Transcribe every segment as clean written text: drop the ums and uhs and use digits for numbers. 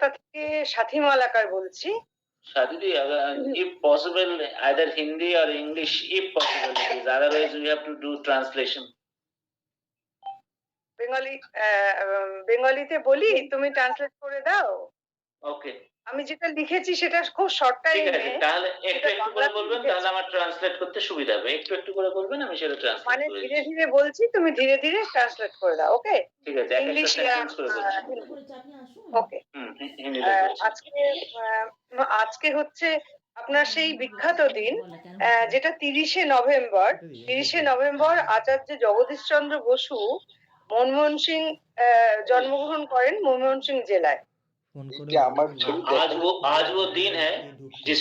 কলকাতা থেকে সাথী মালাকার বলছি। Shadidi, if possible, either Hindi or English, if possible, please. Otherwise, we have to do translation. Bengali বেঙ্গলিতে বলি, তুমি translate করে দাও। Okay. আমি যেটা লিখেছি সেটা খুব শর্ট ঠিক আছে, টাইমে। তাহলে একটু একটু করে বাংলাতে বলবেন, তাহলে আমার ট্রান্সলেট করতে সুবিধা হবে। একটু একটু করে বলবেন, আমি সেটা ট্রান্সলেট মানে করে ধীরে দিচ্ছি। ধীরে বলছি, তুমি ধীরে ধীরে ট্রান্সলেট করে দাও। ওকে? ঠিক আছে, এক একটা ইংলিশ সেন্টেন্স করে বলছি। ওকে। হিন্দিতে বলছি। আজকে আজকে হচ্ছে আপনার সেই বিখ্যাত দিন, যেটা 30শে নভেম্বর। 30শে নভেম্বর আচার্য জগদীশচন্দ্র বসু মনমোহন সিং জন্মগ্রহণ করেন ময়মনসিংহ জেলায়। आज वो दिन है जिस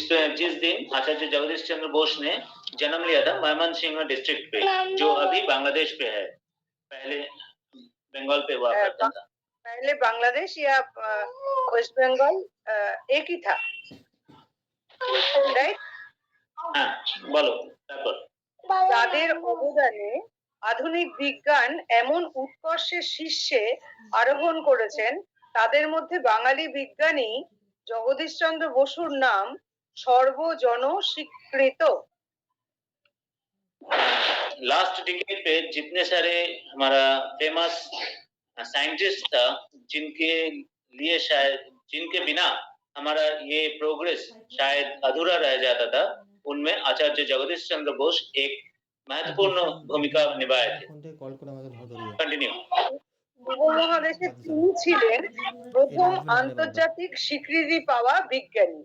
दिन आचार्य जगदीश चंद्र बोस ने जन्म लिया था मयमनसिंह डिस्ट्रिक्ट पे, जो अभी बांग्लादेश पे है। पहले बंगाल पे हुआ करता था। पहले बांग्लादेश या वेस्ट बंगाल एक ही था, राइट? হ্যাঁ, বলো তারপর। তাদের অবদানে আধুনিক বিজ্ঞান এমন উৎকর্ষের শীর্ষে আরোহণ করেছেন, তাদের মধ্যে বাঙালি বিজ্ঞানী জগদীশচন্দ্র বসুর নাম সর্বজন স্বীকৃত। लास्ट डिकेड पे जितने सारे हमारा फेमस साइंटिस्ट था, जिनके लिए शायद जिनके बिना हमारा ये प्रोग्रेस शायद अधूरा रह जाता था, उनमें आचार्य जगदीश चंद्र बोस एक महत्वपूर्ण भूमिका निभाए थे। कंटिन्यू। উপমহাদেশে তিনি ছিলেন প্রথম আন্তর্জাতিক স্বীকৃতি পাওয়া বিজ্ঞানী।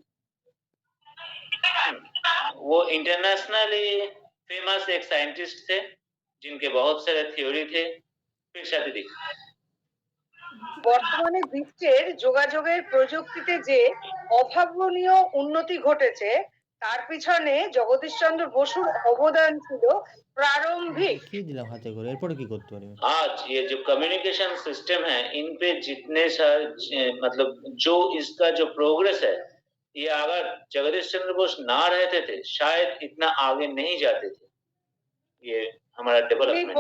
वो इंटरनेशनली फेमस एक साइंटिस्ट थे, जिनके बहुत सारे थ्योरी थे। फिर शादी বর্তমানে বিশ্বের যোগাযোগের প্রযুক্তিতে যে অভাবনীয় উন্নতি ঘটেছে, তার পিছনে জগদীশচন্দ্র বসুর অবদান ছিল প্রারম্ভিক। आज ये जो कम्युनिकेशन सिस्टम है, इन पे जितने सारे मतलब जो इसका जो प्रोग्रेस है, ये अगर जगदीश चंद्र बोस ना रहते थे, शायद इतना आगे नहीं जाते थे ये हमारा डेवलपमेंट।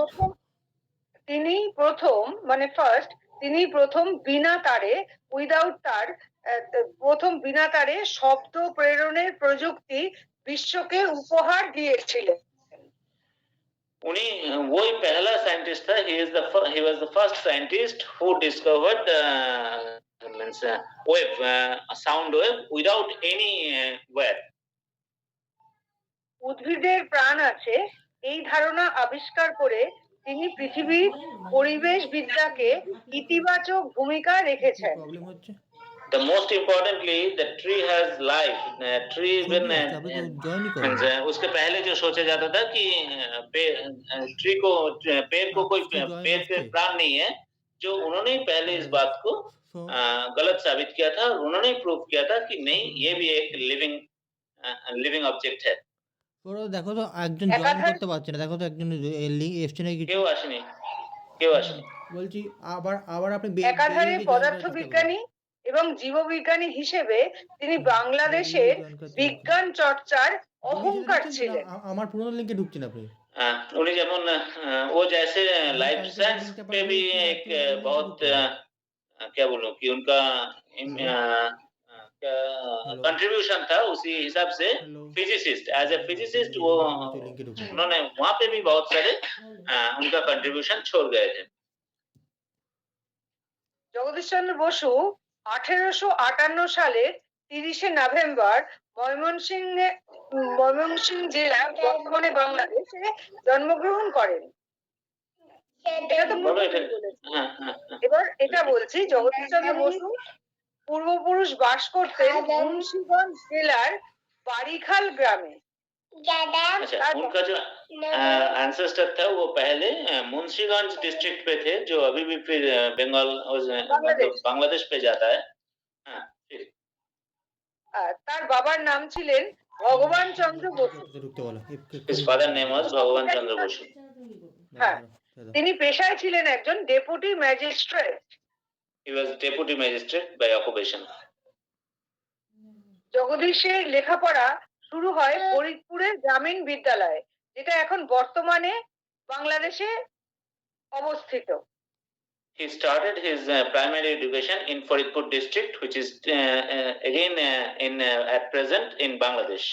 তিনি প্রথম মানে ফার্স্ট, তিনি প্রথম বিনা তারে উইদাউট তার প্রথম বিনা তারে শব্দ প্রেরণের প্রযুক্তি বিশ্বকে উপহার দিয়েছিলেন। उन्हीं वही पहला साइंटिस्ट था। he was the first scientist who discovered the wave, sound wave without any wire. উদ্ভিদের প্রাণ আছে এই ধারণা আবিষ্কার করে তিনি পৃথিবীর পরিবেশ বিদ্যাকে ইতিবাচক ভূমিকা রেখেছেন। The most importantly, the tree has life. Tree when उसके पहले जो सोचा जाता था कि पेड़ को कोई पेड़ पे प्राण नहीं है, जो उन्होंने पहले इस बात को गलत साबित किया था। उन्होंने प्रूव किया था कि नहीं, ये भी एक लिविंग ऑब्जेक्ट है। দেখো তো একজন জয়েন করতে পারছে না, দেখো তো একজন এসছে নাকি কেউ আসেনি, বলছি আবার আবার আপনি একাধারে পদার্থবিজ্ঞানী এবং জীববিজ্ঞানী হিসেবে তিনি বাংলাদেশের বিজ্ঞান চর্চার অহংকার ছিলেন। আমার পুরনো লিংকে ঢুকছেন আপনি। उन्हें যেমন वो जैसे लाइफ साइंस पे भी एक बहुत क्या बोलूं कि उनका कंट्रीब्यूशन था, उसी हिसाब से फिजिसिस्ट, एज ए फिजिसिस्ट वो उन्होंने वहां पे भी बहुत सारे उनका कंट्रीब्यूशन छोड़ गए थे। জগদীশচন্দ্র বসু 1858 সালের 30শে নভেম্বর ময়মনসিংহ জেলা, বর্তমানে বাংলাদেশে জন্মগ্রহণ করেন। এবার এটা বলছি, জগদীশচন্দ্র বসু পূর্বপুরুষ বাস করতেন মুন্সিগঞ্জ জেলার বাড়িখাল ग्रामे। अच्छा, उनका जो एंसेस्टर था वो पहले मुंशीगंज डिस्ट्रिक्ट पे थे, जो अभी भी फिर बंगाल मतलब बांग्लादेश पे जाता है। তার বাবার নাম ছিলেন ভগবান চন্দ্র Basu. His father name was ভগবান চন্দ্র বসু। হ্যাঁ, তিনি পেশায় ছিলেন একজন deputy magistrate. He was deputy magistrate by occupation. জগদীশের লেখাপড়া শুরু হয় ফরিদপুরের গ্রামীণ বিদ্যালয়ে, যেটা এখন বর্তমানে বাংলাদেশে অবস্থিত। he started his primary education in Faridpur district, which is again at present in Bangladesh.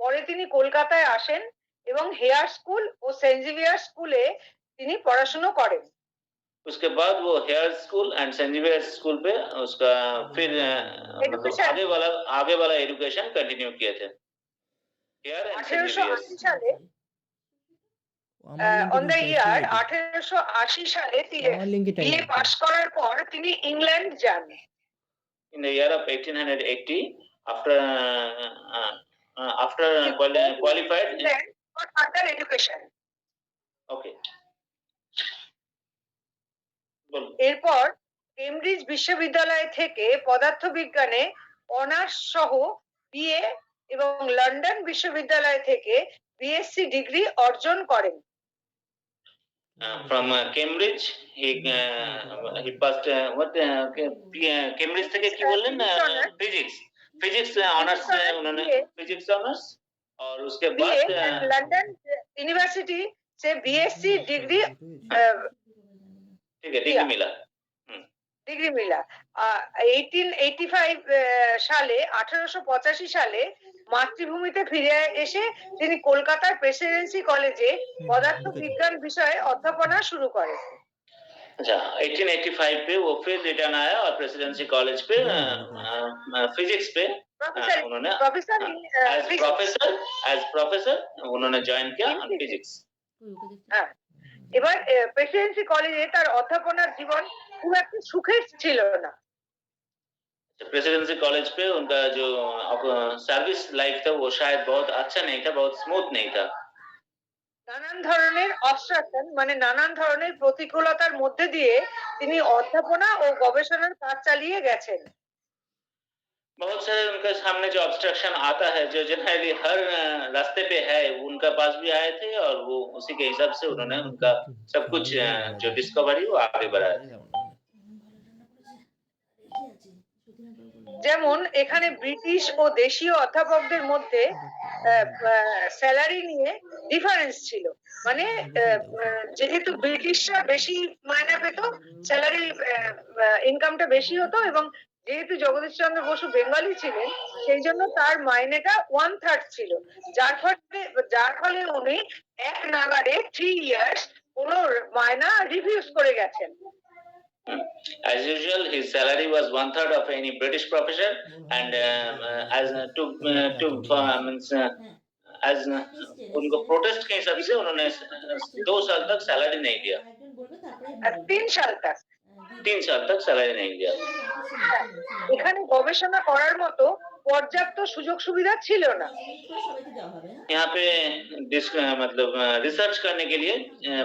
পরে তিনি কলকাতায় আসেন এবং হেয়ার স্কুল ও সেন্ট জেভিয়ার স্কুলে তিনি পড়াশোনা করেন। उसके बाद वो Hare school and Saint Xavier school पे उसका फिर मतलब Education आगे वाला एजुकेशन कंटिन्यू किए थे हेयर एंड सेंट 1880 সালে আমার লিঙ্কে অন দ্য ঢুকতে ইয়ার পারছি 1880 সালে আমার লিঙ্কে টাইপ বিএ পাশ করার পর তিনি ইংল্যান্ড যান। in the year of 1880 after after qualified for further education. okay এরপর কেমব্রিজ বিশ্ববিদ্যালয় থেকে পদার্থবিজ্ঞানে অনার্স সহ বিএ এবং লন্ডন বিশ্ববিদ্যালয় থেকে বিএসসি ডিগ্রি অর্জন করেন। from Cambridge he passed what Cambridge থেকে কি বললেন फिजिक्स ऑनर्स उन्होंने फिजिक्स ऑनर्स और उसके बाद लंदन यूनिवर्सिटी से बीएससी डिग्री ठीक है डिग्री मिला 1885 সালে 1885 সালে মাতৃভূমিতে ফিরে এসে তিনি কলকাতার প্রেসিডেন্সি কলেজে পদার্থবিজ্ঞান বিষয়ে অধ্যাপনা শুরু করেন। अच्छा 1885 पे वो फिर रिटर्न आया और प्रेसिडेंसी कॉलेज पे फिजिक्स पे उन्होंने प्रोफेसर उन्होंने ज्वाइन किया फिजिक्स। এবার প্রেসিডেন্সি কলেজে তার অধ্যাপনার জীবন খুব একটা সুখের ছিল না। प्रेसिडेंसी कॉलेज पे उनका जो सर्विस लाइफ था वो शायद बहुत अच्छा नहीं था बहुत स्मूथ नहीं था নানান ধরনের অবস্ট্রাকশন মানে নানান ধরনের প্রতিকূলতার মধ্যে দিয়ে তিনি অধ্যাপনা ও গবেষণার কাজ চালিয়ে গেছেন। बहुत सारे उनके सामने जो ऑब्स्ट्रक्शन आता है जो जनरली हर रास्ते पे है उनका पास भी आए थे और वो उसी के हिसाब से उन्होंने उनका सब कुछ जो डिस्कवरी वो आगे बढ़ाया। যেমন এখানে ব্রিটিশ ও দেশীয় অধ্যাপকদের মধ্যে স্যালারি নিয়ে ডিফারেন্স ছিল, মানে যেহেতু ব্রিটিশরা বেশি মাইনে পেত স্যালারি ইনকামটা বেশি হতো এবং যেহেতু জগদীশ চন্দ্র বসু বেঙ্গলি ছিলেন সেই জন্য তার মাইনেটা 1/3 ছিল, যার ফলে উনি এক নাগাড়ে 3 ইয়ার্স কোনো মাইনা রিফিউজ করে গেছেন। As usual, his salary was 1/3 of any British professor, and as उनको प्रोटेस्ट के हिसाब से उन्होंने 2 साल तक सैलरी नहीं दिया, 3 साल तक सैलरी नहीं दिया। এখানে গবেষণা করার মতো পর্যাপ্ত সুযোগ সুবিধা ছিল না। यहाँ पे मतलब रिसर्च करने के लिए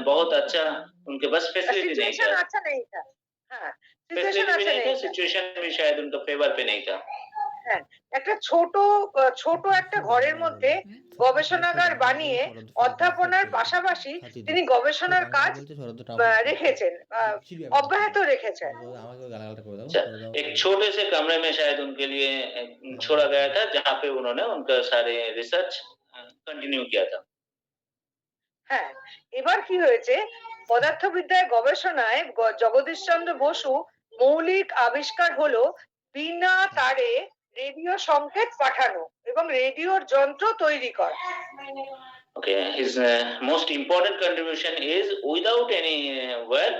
बहुत अच्छा उनके पास फैसिलिटी नहीं था, अच्छा नहीं था। हाँ, सिचुएशन भी शायद उनका फेवर पे नहीं था। হ্যাঁ, একটা ছোট একটা ঘরের মধ্যে গবেষণাগার বানিয়ে অধ্যাপনার পাশাপাশি তিনি গবেষণার কাজ রেখেছেন, অব্যাহত রেখেছেন। एक छोटे से कमरे में शायद उनके लिए छोड़ा गया था जहाँ पे उन्होंने उनका सारे रिसर्च कंटिन्यू किया था। হ্যাঁ, এবার কি হয়েছে, পদার্থবিদ্যায় গবেষণায় জগদীশ চন্দ্র বসু মৌলিক আবিষ্কার হলো বিনা তারে রেডিও সংকেত পাঠানো এবং রেডিওর যন্ত্র তৈরি করা। Okay, his most important contribution is without any wire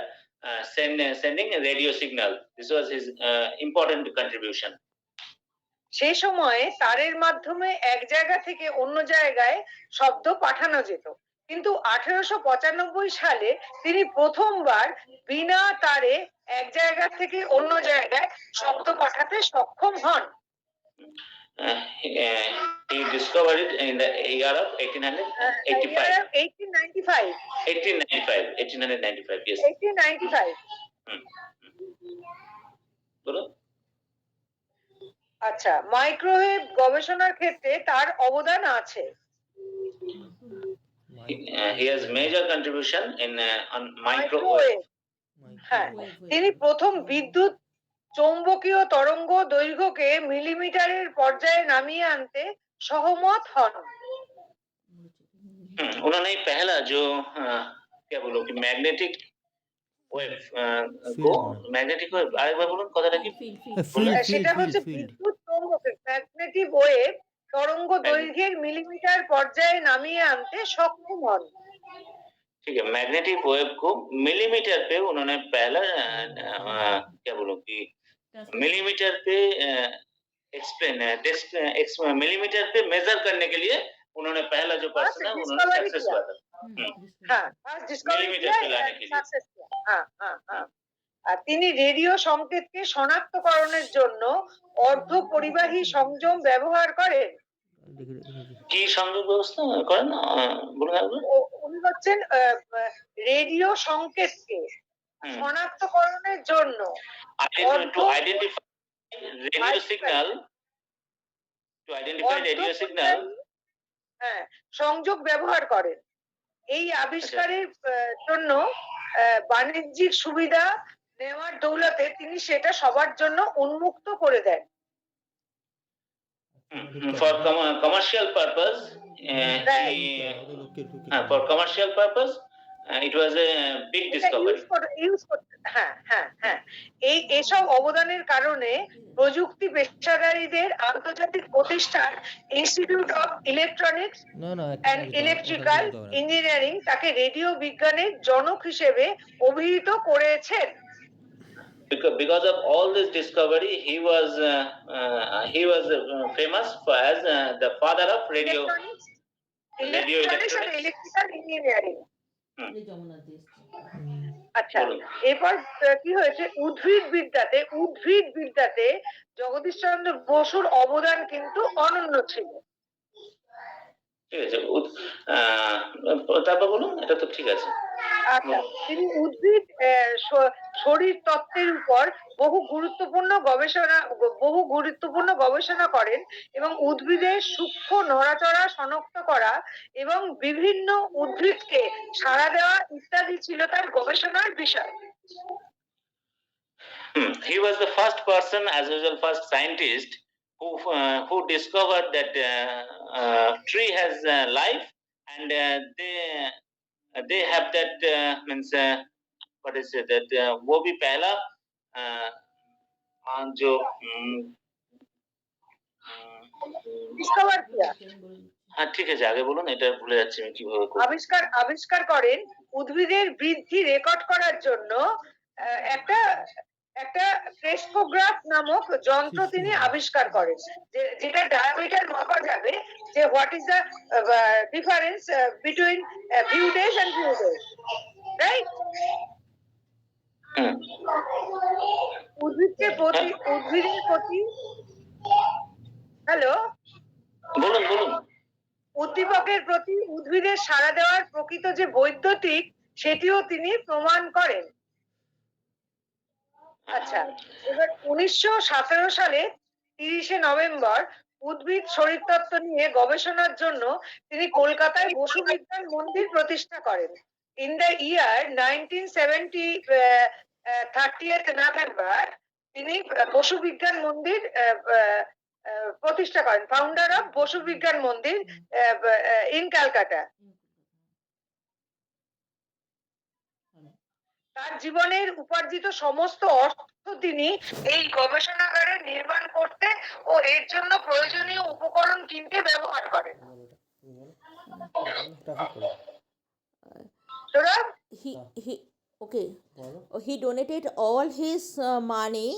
sending a radio signal. This was his important contribution. সেই সময়ে তারের মাধ্যমে এক জায়গা থেকে অন্য জায়গায় শব্দ পাঠানো যেত, কিন্তু 1895 সালে তিনি প্রথমবার বিনা তারে এক জায়গা থেকে অন্য জায়গায় শব্দ পাঠাতে সক্ষম হন। He discovered it in the year of 1895. 1895, yes. 1895. বলো। আচ্ছা, মাইক্রোওয়েভ গবেষণার ক্ষেত্রে তার অবদান আছে। He has major contribution in on microwave. হ্যাঁ, তিনি প্রথম বিদ্যুৎ চৌম্বকীয় তরঙ্গ দৈর্ঘ্যকে মিলিমিটারের পর্যায়ে নামিয়ে আনতে সহমত হন। उन्होंने पहला जो क्या बोलो कि मैग्नेटिक ওয়েভ Field গো মনে হয়। ম্যাগনেটিক ওয়েভ আরেকবার বলুন কথাটা কি ফিল্ড সেটা হচ্ছে ফিল্ড বিদ্যুৎ চৌম্বকের ম্যাগনেটিক ওয়েভ তরঙ্গ দৈর্ঘ্যের মিলিমিটার পর্যায়ে নামিয়ে আনতে সক্ষম হন। ठीक है मैग्नेटिक वेव को मिलीमीटर पे उन्होंने पहला क्या बोलो कि मिलीमीटर पे एक्सप्लेन मिलीमीटर पे मेजर करने के लिए उन्होंने पहला जो पर्सन है उन्होंने डिस्कवरी सक्सेस किया। हुआ था হ্যাঁ ফার্স্ট ডিসকভারি মিলিমিটার কিয়া पे लाने के लिए সাকসেস কিয়া। হ্যাঁ হ্যাঁ হ্যাঁ। আর তিনি রেডিও সংকেতকে শনাক্তকরণের জন্য অর্ধ পরিবাহী সংযম ব্যবহার করেন। কি সংযোগ ব্যবস্থা করেন বলুন একবার উনি হচ্ছেন রেডিও সংকেতকে শনাক্তকরণের জন্য to identify radio signal to identify radio signal হ্যাঁ সংযোগ ব্যবহার করেন। এই আবিষ্কারের জন্য বাণিজ্যিক সুবিধা নেওয়ার দৌলতে তিনি সেটা সবার জন্য উন্মুক্ত করে দেন। for commercial purpose for commercial purpose it was a big discovery হ্যাঁ হ্যাঁ হ্যাঁ এই এসব অবদানের কারণে প্রযুক্তি পেশাদারীদের আন্তর্জাতিক প্রতিষ্ঠান institute of electronics and electrical engineering তাকে রেডিও বিজ্ঞানের জনক হিসেবে অভিহিত করেছেন। because of all this discovery he was famous as the father of radio electrical engineering. আচ্ছা এরপর কি হয়েছে উদ্ভিদ বিদ্যাতে জগদীশচন্দ্র বসুর অবদান কিন্তু অনন্য ছিল। ঠিক আছে তারপর বলুন এটা তো ঠিক আছে। আচ্ছা তিনি উদ্ভিদ শরীর তত্ত্বের উপর বহু গুরুত্বপূর্ণ গবেষণা করেন এবং উদ্ভিদের সূক্ষ্ম নড়াচড়া শনাক্ত করা এবং বিভিন্ন উদ্ভিদকে সাড়া দেওয়া ইত্যাদি ছিল তার গবেষণার বিষয়। He was the first person as well first scientist who discovered that tree has life and they have that means what is it that वो भी पहला जो ডিসকভার কিয়া হ্যাঁ ঠিক আছে আগে বলুন এটা ভুলে যাচ্ছি আমি কিভাবে আবিষ্কার করেন উদ্ভিদের বৃদ্ধি রেকর্ড করার জন্য একটা ক্রেস্পোগ্রাফ নামক যন্ত্র তিনি আবিষ্কার করেন যেটা ডায়ামিটার মাপা যাবে যে what is the difference between few days and few days right. উদ্ভিদের প্রতি হ্যালো বলুন উদ্দীপকের প্রতি উদ্ভিদের সাড়া দেওয়ার প্রকৃত যে বৈদ্যুতিক সেটিও তিনি প্রমাণ করেন। আচ্ছা এবার 1917 সালে 30শে নভেম্বর উদ্ভিদ শরীরতত্ত্ব নিয়ে গবেষণার জন্য তিনি কলকাতায় বসু বিজ্ঞান মন্দির প্রতিষ্ঠা করেন। In the year 1970 30th November তিনি বসু বিজ্ঞান মন্দির প্রতিষ্ঠা করেন, ফাউন্ডার অফ বসু বিজ্ঞান মন্দির ইন ক্যালকাটা। তার জীবনের উপার্জিত সমস্ত অর্থ তিনি এই গবেষণাগারে নির্মাণ করতে ও এর জন্য প্রয়োজনীয় উপকরণ কিনতে ব্যবহার করেন। He donated all his money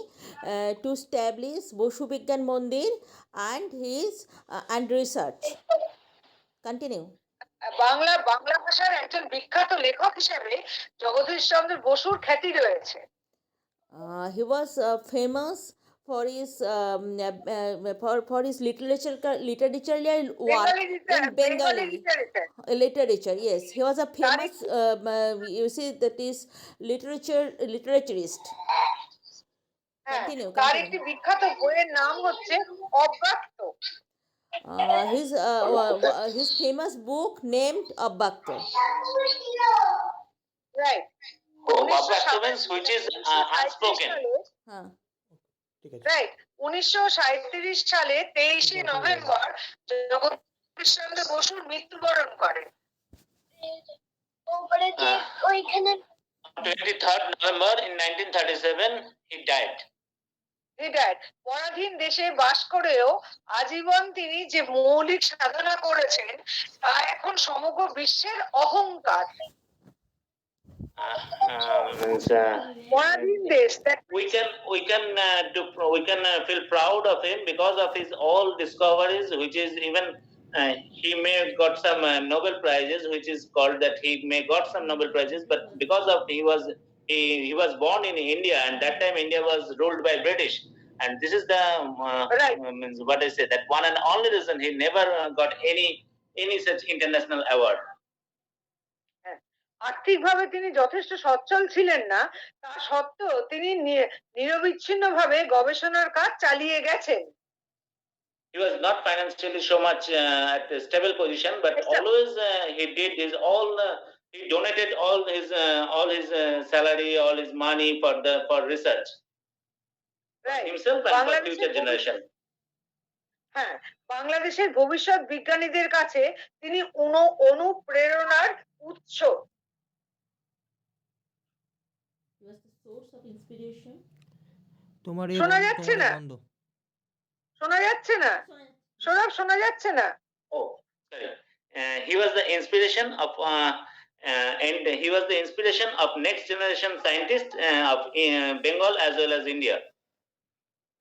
to establish Boshu Bigyan Mandir and research. Continue. Bangla ভাষার একজন বিখ্যাত লেখক হিসেবে জগদীশচন্দ্র বসুর খ্যাতি রয়েছে। He was famous for his literature work in Bengali literature. Yes, he was a famous you see that is literaturist. Continue. তার একটি বিখ্যাত বইয়ের নাম হচ্ছে অব্যক্ত। His famous book named Abbakto. Right. Abbakto means which is unspoken. Right. 1937 সালে 23শে November Jagadish Chandra Basu মৃত্যুবরণ করেন। 23rd November in 1937 he died. পরাধীন দেশে বাস করেও আজীবন তিনি যে মৌলিক সাধনা করেছেন তা এখন সমগ্র বিশ্বের অহংকার। Means, পরাধীন দেশ we can feel proud of him because of his all discoveries, which is even he may got some Nobel prizes, which is called that he may got some Nobel prizes, but because of he was born in India, and that time India was ruled by British, and this is the Right. means what I say, that one and only reason he never got any such international award. আর্থিকভাবে তিনি যথেষ্ট সচ্ছল ছিলেন না, তা সত্ত্বেও তিনি নিরবিচ্ছিন্নভাবে গবেষণার কাজ চালিয়ে গেছেন। He was not financially so much at a stable position, but Yes, sir. always he did his all. He donated all his salary, all his money for research Right. himself and for বাংলাদেশের future generation. হ্যাঁ, বাংলাদেশের ভবিষ্যৎ বিজ্ঞানীদের কাছে তিনি অনুপ্রেরণার উৎস। He was the source of inspiration. তোমার শোনা যাচ্ছে না? বন্ধ। শোনা যাচ্ছে না? সৌরভ, শোনা যাচ্ছে না? Oh, sorry. He was the inspiration of and he was the inspiration of next generation scientists of Bengal as well as India.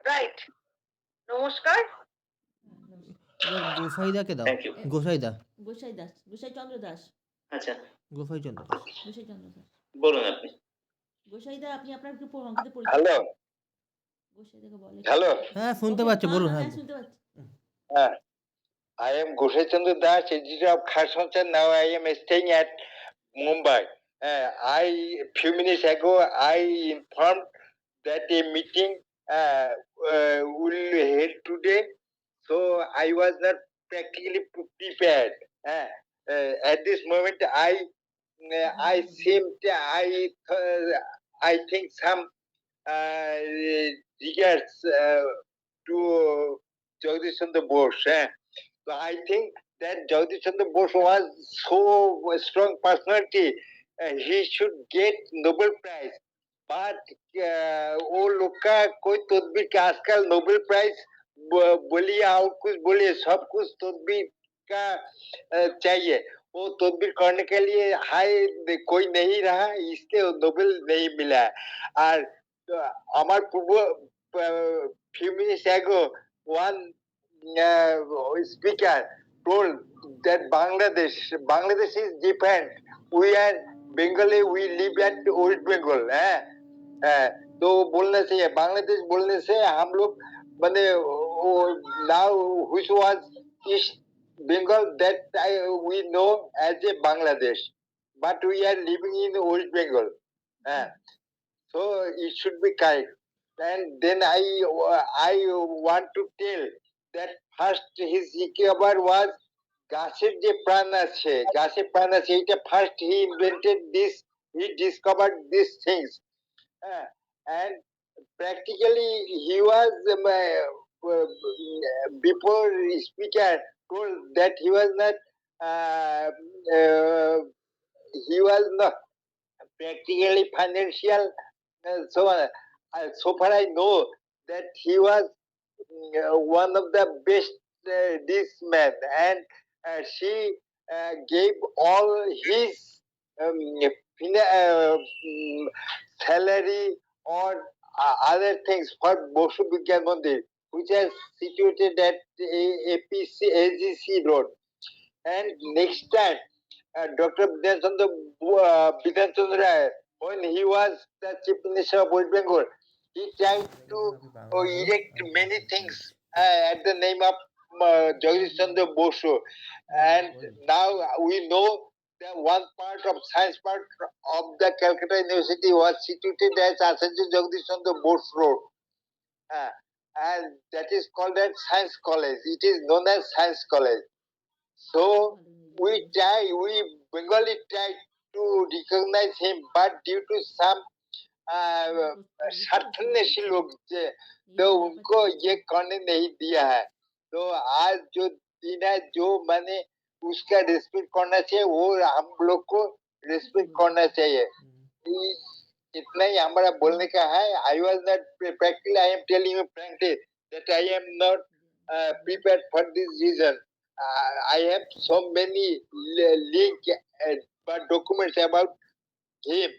Right. নমস্কার। এবার গোসাইদাকে দাও। Thank you. গোসাইদা। গোসাই দাস, গোসাই চন্দ্র দাস, আচ্ছা, গোসাই চন্দ্র দাস। গোসাই চন্দ্র দাস। বলুন আপনি। গোসাইদা, আপনি আপনার একটু অঙ্কিত পরিচয়। হ্যালো গোসাইদাকে বলে। হ্যালো হ্যাঁ শুনতে Okay, পাচ্ছি, বলুন। হ্যাঁ, হ্যাঁ শুনতে পাচ্ছি। I am Gosai Chandra Das, editor of Kharsanchan. Now I am staying at Mumbai. Few minutes ago I informed that a meeting will held today, so I was not practically prepared. At this moment I think some regards to Jagdish Chandra Bose. So I think that Jagdish Chandra Bose was so strong personality, he should get Nobel Prize. But वो लोग का कोई तदबीर का आजकल Nobel prize बोलिए और कुछ बोलिए, सब कुछ तदबीर का चाहिए। वो तदबीर करने के लिए हाई कोई नहीं रहा, इसलिए नोबेल नहीं मिला। और हमारे पूर्व few minutes ago one speaker told that Bangladesh is different. We are Bengali, we live at West Bengal. तो बोलने से बांग्लादेश बोलने से हम लोग माने now which was East Bengal that we know as a Bangladesh, but we are living in West Bengal. So it should be correct. And then I want to tell that first his cover was গাছের যে প্রাণ আছে, গাছের প্রাণ আছে, এটা first he invented this, he discovered these things. And practically he was before speaker told that he was not practically financial, so on. So far I know that he was one of the best this man, and she gave all his salary or other things for Bosu Vigyan Mandir, which is situated at AGC Road. And next time, Dr. Bidhan Chandra Rai, when he was the Chief Minister of West Bengal, he tried to erect many things at the name of Jagdish Chandra Bosu. And now we know that one part of science part of the Calcutta University was situated as Acharya Jagdish Chandra Bose Road. And that is called as Science College. It is known as Science College. So we Bengali tried to recognize him, but due to some स्वार्थन्वेषी लोग तो उनको ये करने नहीं दिया है। तो आज जो दिन है, जो मैंने उसका रिस्पेक्ट करना चाहिए, वो हम लोग को रिस्पेक्ट करना चाहिए। इतना ही हमारा बोलने का है. I was not practically. I am telling you frankly that I am not prepared for this reason. I have so many link documents about him,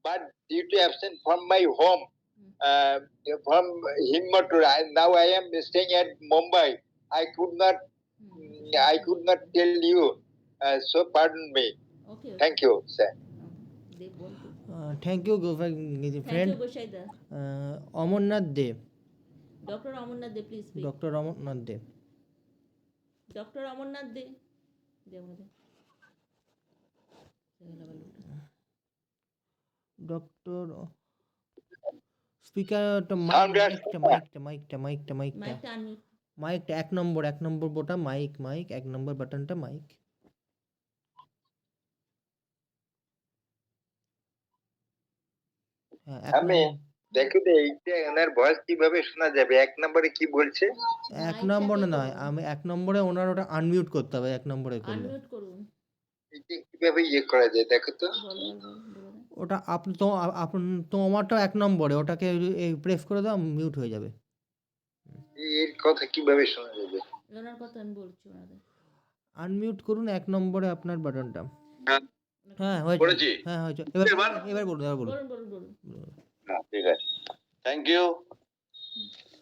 but due to absence from my home, from Himmatur, now I am staying at Mumbai. I could not tell you. So pardon me. Okay, okay. Thank you, sir. They want to. Thank you Thank friend you, Goshai-da. Amarnath De, Dr. Amarnath De, please speak. Doctor Amarnath De. Dr. Amarnath De. De बोले। Doctor স্পিকারটা Sound guard. মাইকটা माइकটা unmute। মাইকটা এক নম্বর বোটা mic 1 নম্বর বাটনটা mic. হ্যাঁ, আমি দেখো তো এইটা এনার ভয়েস কিভাবে শোনা যাবে? 1 নম্বরে কি বলছে? এক নম্বরে নয়, আমি 1 নম্বরে ওনার ওটা আনমিউট করতে হবে 1 নম্বরে করলে। আনমিউট করুন। এটা কিভাবে করা যায় দেখো তো? বল বলে দাও। ওটা আপনি তোমারটা 1 নম্বরে, ওটাকে প্রেস করে দাও, মিউট হয়ে যাবে। এর কথা কিভাবে শোনা যাবে? ওনার কথা আমি বলছি ওনাদের। আনমিউট করুন 1 নম্বরে আপনার বাটনটা। হ্যাঁ, হ্যাঁ হয়েছে। করেছি। হ্যাঁ হয়েছে। এবার বলুন। বলুন। हाँ, ठीक है. Thank you.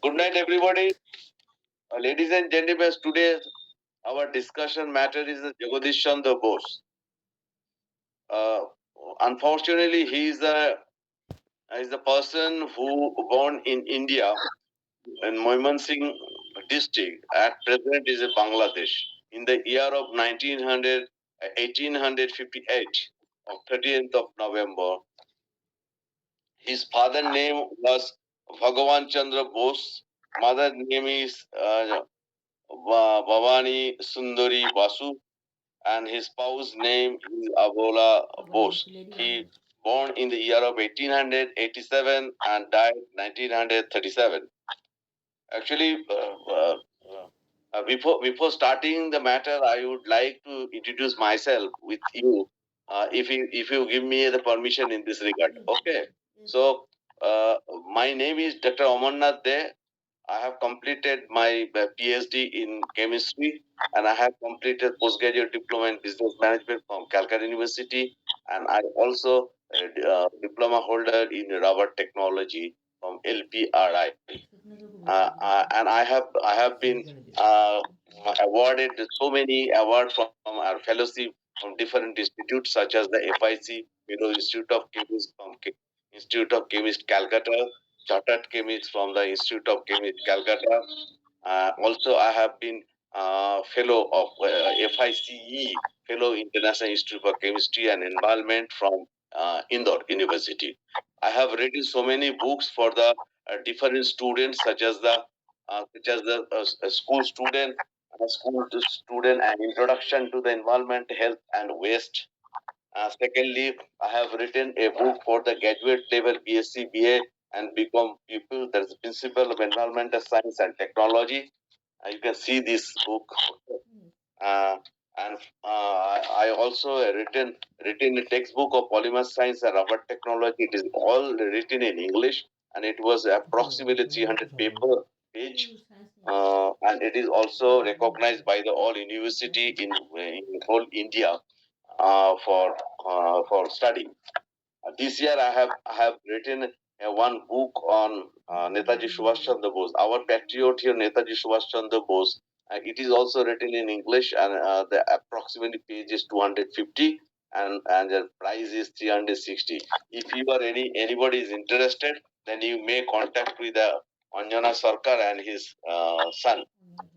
Good night, everybody. Ladies and gentlemen, today our discussion matter is the Jagadish Chandra Bose. Unfortunately, he is the person who born in India in Moimansingh district. At present, is in Bangladesh in the year of 1858 of 30th of November. His father name was Bhagavan Chandra Bose. Mother name is Bhavani Sundari Basu, and his spouse name is Abola Bose. He born in the year of 1887 and died 1937. Actually, before starting the matter, I would like to introduce myself with you, if you give me the permission in this regard. Okay. So, my name is Dr. Amarnath De. I have completed my PhD in chemistry, and I have completed postgraduate diploma in business management from Calcutta University, and I also diploma holder in rubber technology from LPRI. And I have been awarded so many awards from our fellowship from different institutes such as the FIC, Institute of Chemist from Institute of Chemist Calcutta, Chartered Chemist from the Institute of Chemist Calcutta. Also, I have been fellow of FICE, Fellow International Institute for Chemistry and Environment from Indore University. I have written so many books for the different students, such as the school student, and Introduction to the Environment, Health and Waste. Secondly, I have written a book for the graduate level BSc, BA, and become pupil. That is Principle of Environmental Science and Technology. You can see this book. And I also written a textbook of polymer science and rubber technology. It is all written in English, and it was approximately 300 page. And it is also recognized by the all university in whole India for study. This year I have written one book on Netaji Subhash Chandra Bose, our patriot here, Netaji Subhash Chandra Bose. It is also written in English, and the approximately page is 250, and the price is 360. If you are anybody is interested, then you may contact with Anjana Sarkar and his son.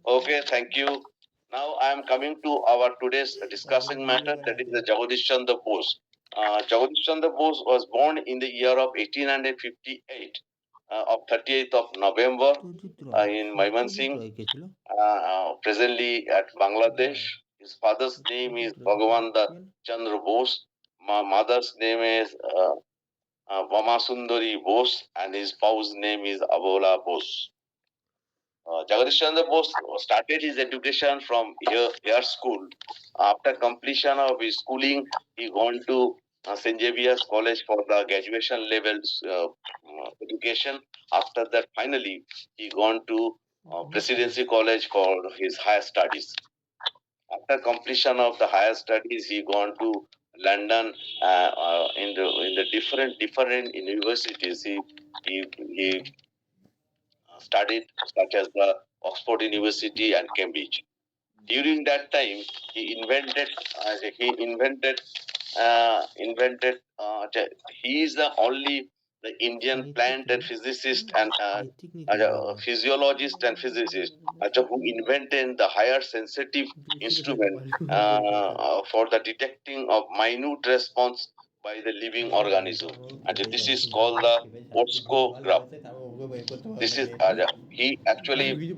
Okay, thank you. Now I am coming to our today's discussing matter, that is the Jagadish Chandra Bose. Jagadish Chandra Bose was born in the year of 1858 of 38th of November in Maimansingh, presently at Bangladesh. His father's name is Bhagavan Chandra Bose. My mother's name is Vama Sundari Bose, and his spouse name is Abola Bose. Jagadish Chandra Bose started his education from Air School. After completion of his schooling, he gone to St. Xavier's College for the graduation levels education. After that, finally, he gone to Presidency College for his higher studies. After completion of the higher studies, he gone to London in the different universities. He studied such as the Oxford University and Cambridge. During that time, he invented he is the only the Indian plant and physicist and physiologist and physicist who invented the higher sensitive instrument for the detecting of minute response by the living organism. And this is called the Borsco. This is he actually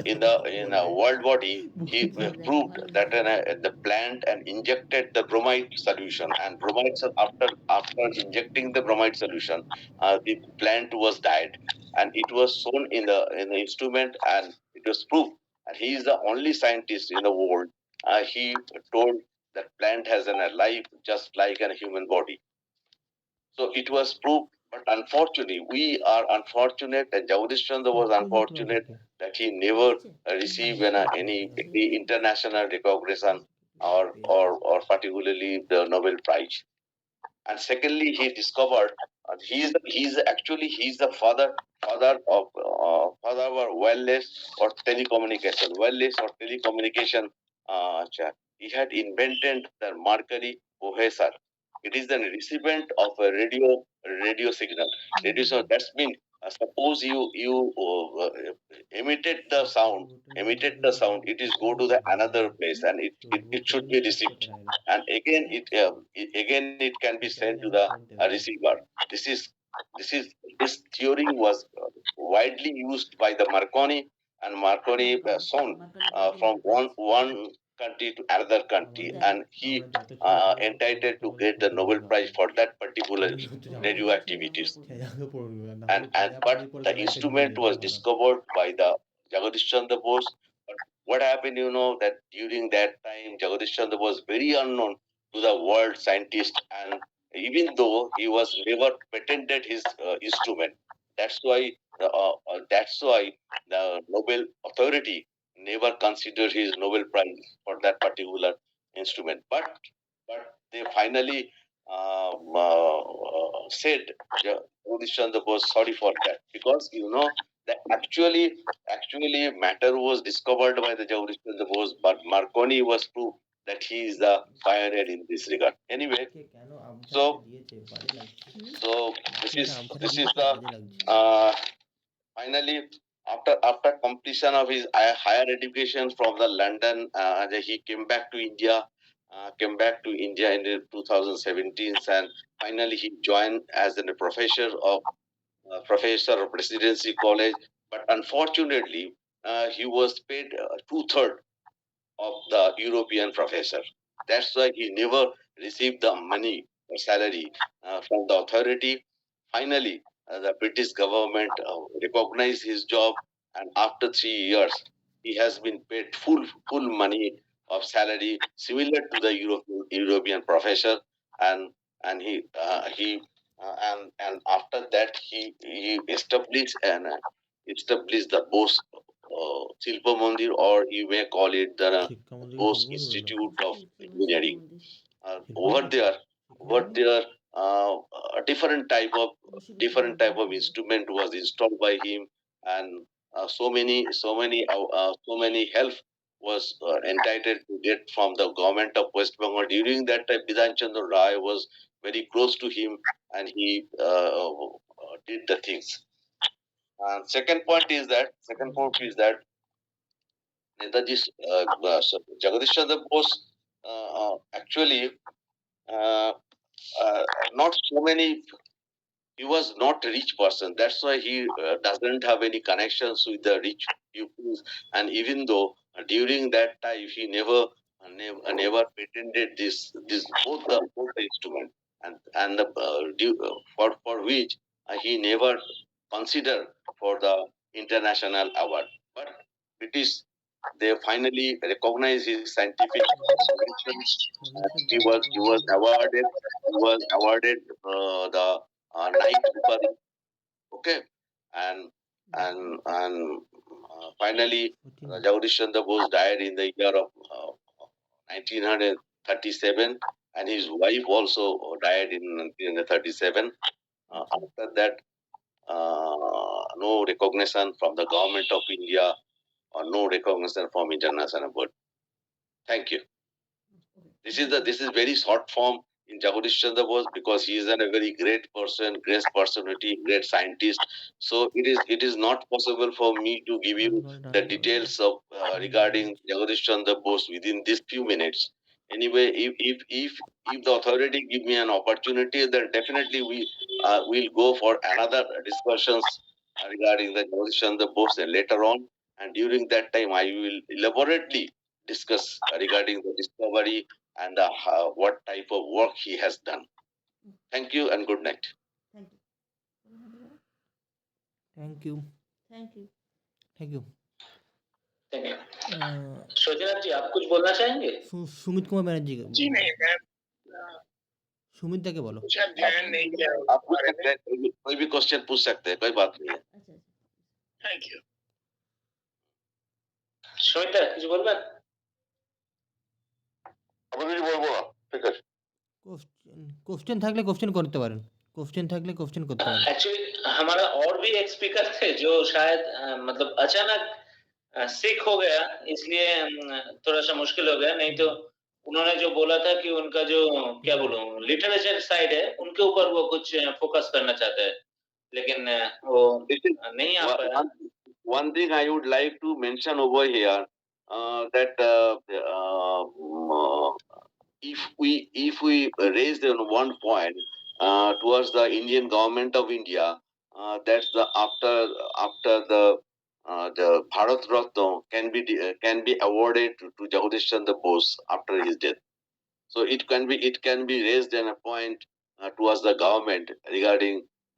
in a world body he proved that the plant and injected the bromide solution, and bromide after injecting the bromide solution, the plant was died, and it was shown in the instrument, and it was proved. And he is the only scientist in the world. He told that plant has a life just like a human body. So it was proved, but unfortunately, we are unfortunate, and Jagadish Chandra was unfortunate that he never received any international recognition or particularly the Nobel Prize. And secondly, he discovered he's the father of wireless or telecommunication. Wireless or telecommunication. He had invented the Mercury cohesor. It is the recipient of a radio signal. Radio signal. That's mean suppose you emitted the sound. It is go to the another place, and it should be received, and again it can be sent to the receiver. This is this theory was widely used by the Marconi, and Marconi shown from one country to another country, and he entitled to get the Nobel Prize for that particular radioactivities. And but the instrument was discovered by the Jagadish Chandra Bose. But what happened, that during that time Jagadish Chandra was very unknown to the world scientist, and even though he was never patented his instrument, that's why the Nobel Authority never considered his Nobel Prize for that particular instrument. But they finally said Jagadish Chandra Bose sorry for that, because that actually matter was discovered by the Jagadish Chandra Bose, but Marconi was proved that he is the pioneer in this regard. Anyway, so this is the finally after completion of his higher education from the London, he came back to India. In the 2017, and finally he joined as a professor of Presidency College. But unfortunately, he was paid 2/3 of the European professor. That's why he never received the money or salary from the authority. Finally, the British government recognized his job, and after 3 years, he has been paid full money of salary similar to the European professor, and after that he established the Bose Silpa Mandir, or you may call it the Bose Institute of Engineering. Over there, a different type of instrument was installed by him, and so many help was entitled to get from the government of West Bengal. During that time, Bidhan Chandra Rai was very close to him, and he did the things. Second point is that Netaji Jagadish Chandra Bose actually uh, not so many. He was not a rich person. That's why he doesn't have any connections with the rich people. And even though during that time he never patented this both the instrument, and for which he never considered for the international award. But British they finally recognized his scientific inventions. He was awarded the Knight Bukari. Okay, and finally, Jagadish Chandra Bose died in the year of 1937, and his wife also died in 1937. After that, no recognition from the government of India or no recognition from international body. Thank you. This is very short form in Jagadish Chandra Bose because he is a very great person, great personality, great scientist. So it is not possible for me to give you the details of regarding Jagadish Chandra Bose within these few minutes. Anyway, if the authority give me an opportunity, then definitely we will go for another discussions regarding the Jagadish Chandra Bose later on. And during that time, I will elaborately discuss regarding the discovery and what type of work he has done. Thank you and good night. Thank you Thank you. Thank you thank you. Shojnath ji, आप कुछ बोलना चाहेंगे? सुमित कुमार बनर्जी का जी नहीं, मैं सुमित दा के बोलो कुछ ध्यान नहीं किया आप पूछ सकते हैं, कोई भी क्वेश्चन पूछ सकते हैं, कोई बात नहीं है। Thank you. সুমিতা কিছু বলবেন? আমি কিছু বলবো না, ঠিক আছে। क्वेश्चन থাকলে क्वेश्चन করতে পারেন एक्चुअली हमारा और भी एक स्पीकर थे जो शायद मतलब अचानक सिक हो गया, इसलिए थोड़ा सा मुश्किल हो गया। नहीं तो उन्होंने जो बोला था कि उनका जो क्या बोलूं लिटरेचर साइड है उनके ऊपर वो कुछ फोकस करना चाहता है, लेकिन वो नहीं आ पाया। One thing I would like to mention over here that if we raised on one point towards the Indian government of India, that's the after the Bharat Ratna can be awarded to Jagadish Chandra Bose after his death. So it can be raised in a point towards the government regarding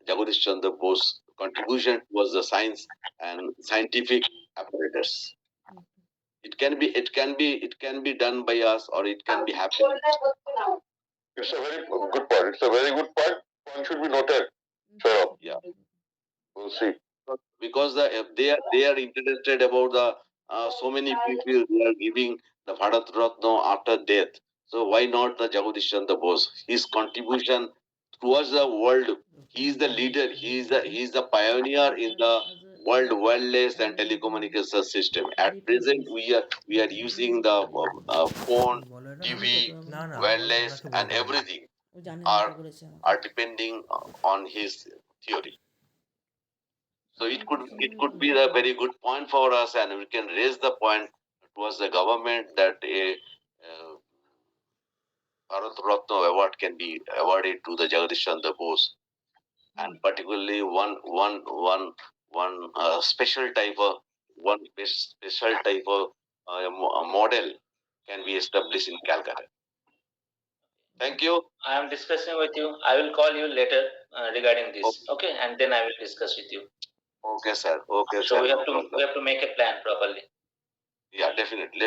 Jagadish Chandra Bose contribution towards the science and scientific apparatus. It can be done by us, or it can be happening. It's a very good point. It's a very good point. Point should be noted. Sure. Yeah. We'll see. Because they are interested about the so many people they are giving the Bharat Ratna after death. So why not the Jagadish Chandra Bose? His contribution towards the world, he is the leader. He is the pioneer in the world wireless and telecommunication system. At present, we are using the phone, TV, wireless, and everything are depending on his theory. So it could be a very good point for us, and we can raise the point towards the government that a Bharat Ratna award can be awarded to the Jagadish Chandra Bose, and particularly one special type of model can be established in Calcutta. Thank you. I am discussing with you. I will call you later regarding this. Okay, and then I will discuss with you. Okay, sir. Okay, So sir. we have to make a plan properly. Yeah, definitely.